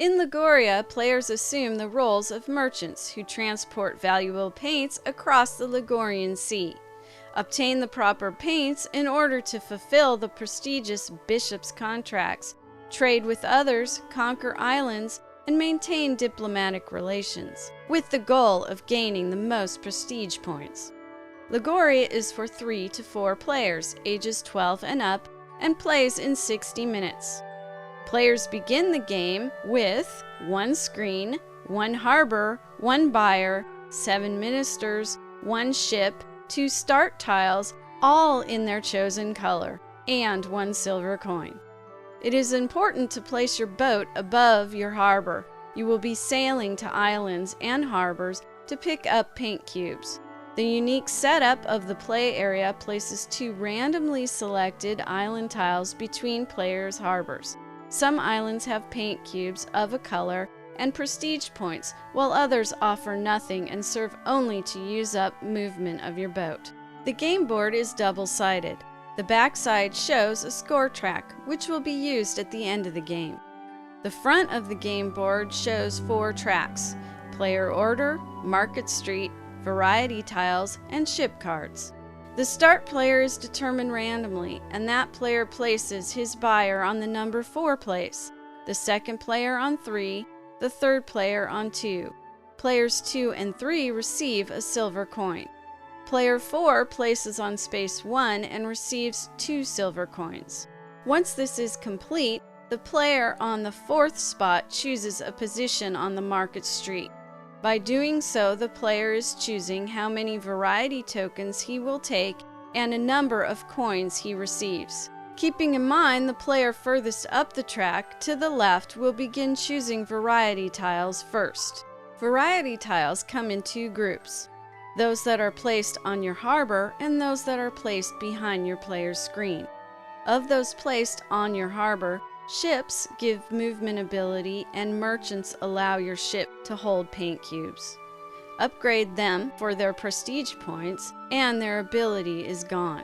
In Liguria, players assume the roles of merchants who transport valuable paints across the Ligurian Sea. Obtain the proper paints in order to fulfill the prestigious bishop's contracts, trade with others, conquer islands, and maintain diplomatic relations, with the goal of gaining the most prestige points. Liguria is for 3 to 4 players, ages 12 and up, and plays in 60 minutes. Players begin the game with 1 screen, 1 harbor, 1 buyer, 7 ministers, 1 ship, 2 start tiles, all in their chosen color, and 1 silver coin. It is important to place your boat above your harbor. You will be sailing to islands and harbors to pick up paint cubes. The unique setup of the play area places 2 randomly selected island tiles between players' harbors. Some islands have paint cubes of a color and prestige points, while others offer nothing and serve only to use up movement of your boat. The game board is double-sided. The backside shows a score track, which will be used at the end of the game. The front of the game board shows 4 tracks: player order, market street, variety tiles, and ship cards. The start player is determined randomly, and that player places his buyer on the number 4 place, the second player on 3, the third player on 2. Players 2 and 3 receive a silver coin. Player 4 places on space 1 and receives 2 silver coins. Once this is complete, the player on the 4th spot chooses a position on the market street. By doing so, the player is choosing how many variety tokens he will take and a number of coins he receives. Keeping in mind the player furthest up the track to the left will begin choosing variety tiles first. Variety tiles come in 2 groups: those that are placed on your harbor and those that are placed behind your player's screen. Of those placed on your harbor, ships give movement ability and merchants allow your ship to hold paint cubes. Upgrade them for their prestige points and their ability is gone.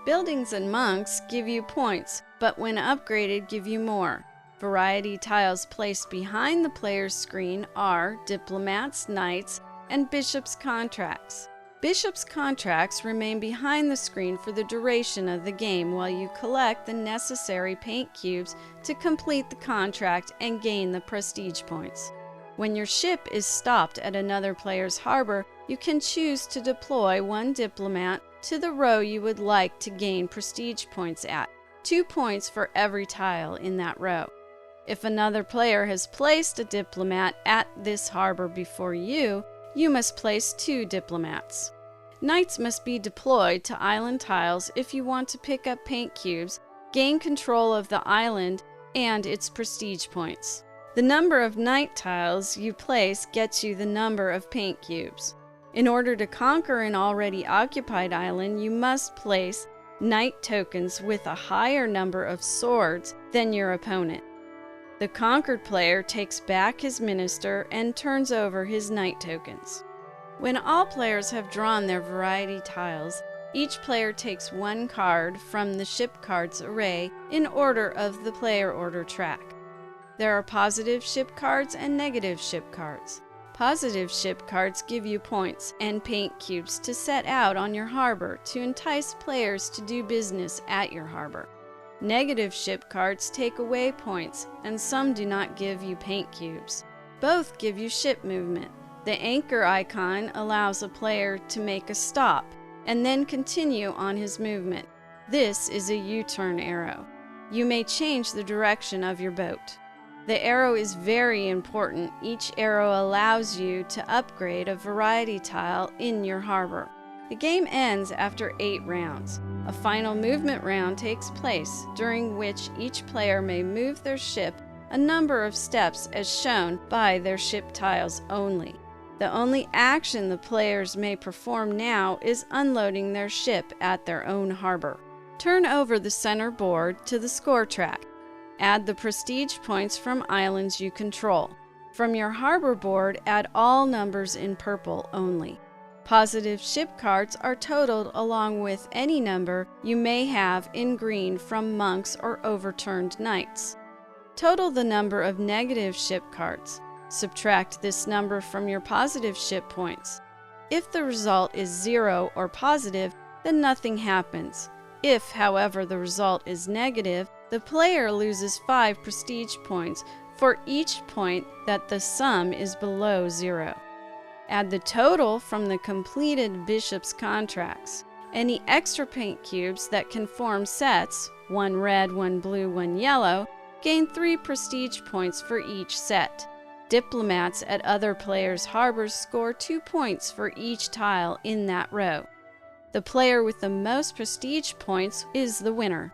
Buildings and monks give you points, but when upgraded give you more. Variety tiles placed behind the player's screen are diplomats, knights, and bishops' contracts. Bishops' contracts remain behind the screen for the duration of the game while you collect the necessary paint cubes to complete the contract and gain the prestige points. When your ship is stopped at another player's harbor, you can choose to deploy 1 diplomat to the row you would like to gain prestige points at, 2 points for every tile in that row. If another player has placed a diplomat at this harbor before you must place 2 diplomats. Knights must be deployed to island tiles if you want to pick up paint cubes, gain control of the island, and its prestige points. The number of knight tiles you place gets you the number of paint cubes. In order to conquer an already occupied island, you must place knight tokens with a higher number of swords than your opponent. The conquered player takes back his minister and turns over his knight tokens. When all players have drawn their variety tiles, each player takes 1 card from the ship cards array in order of the player order track. There are positive ship cards and negative ship cards. Positive ship cards give you points and paint cubes to set out on your harbor to entice players to do business at your harbor. Negative ship cards take away points, and some do not give you paint cubes. Both give you ship movement. The anchor icon allows a player to make a stop and then continue on his movement. This is a U-turn arrow. You may change the direction of your boat. The arrow is very important. Each arrow allows you to upgrade a variety tile in your harbor. The game ends after 8 rounds. A final movement round takes place, during which each player may move their ship a number of steps as shown by their ship tiles only. The only action the players may perform now is unloading their ship at their own harbor. Turn over the center board to the score track. Add the prestige points from islands you control. From your harbor board, add all numbers in purple only. Positive ship cards are totaled along with any number you may have in green from monks or overturned knights. Total the number of negative ship cards. Subtract this number from your positive ship points. If the result is 0 or positive, then nothing happens. If, however, the result is negative, the player loses 5 prestige points for each point that the sum is below 0. Add the total from the completed bishop's contracts. Any extra paint cubes that can form sets, one red, one blue, one yellow, gain 3 prestige points for each set. Diplomats at other players' harbors score 2 points for each tile in that row. The player with the most prestige points is the winner.